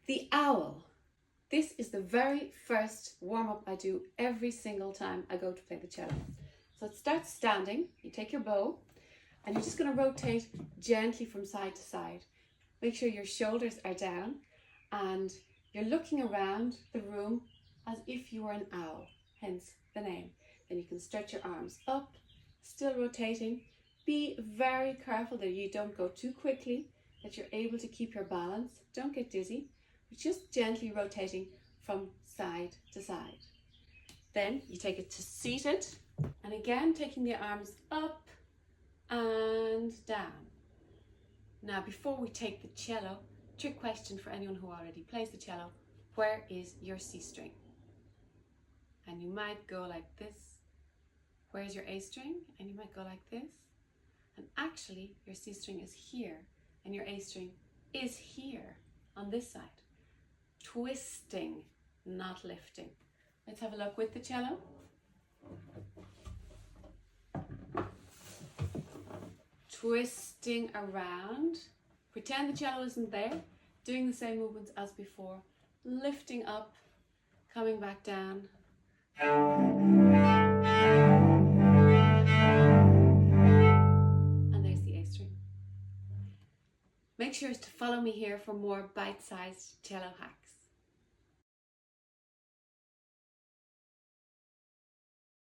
The owl. This is the very first warm-up I do every single time I go to play the cello. So it starts standing, you take your bow, and you're just going to rotate gently from side to side. Make sure your shoulders are down and you're looking around the room as if you were an owl, hence the name. Then you can stretch your arms up, still rotating. Be very careful that you don't go too quickly, that you're able to keep your balance. Don't get dizzy, but just gently rotating from side to side. Then you take it to seated, and again taking the arms up and down. Now before we take the cello, trick question for anyone who already plays the cello: where is your C string? And you might go like this. Where's your A string? And you might go like this. And actually your C string is here and your A string is here on this side. Twisting, not lifting. Let's have a look with the cello. Twisting around. Pretend the cello isn't there. Doing the same movements as before. Lifting up, coming back down. And there's the A string. Make sure to follow me here for more bite-sized cello hacks.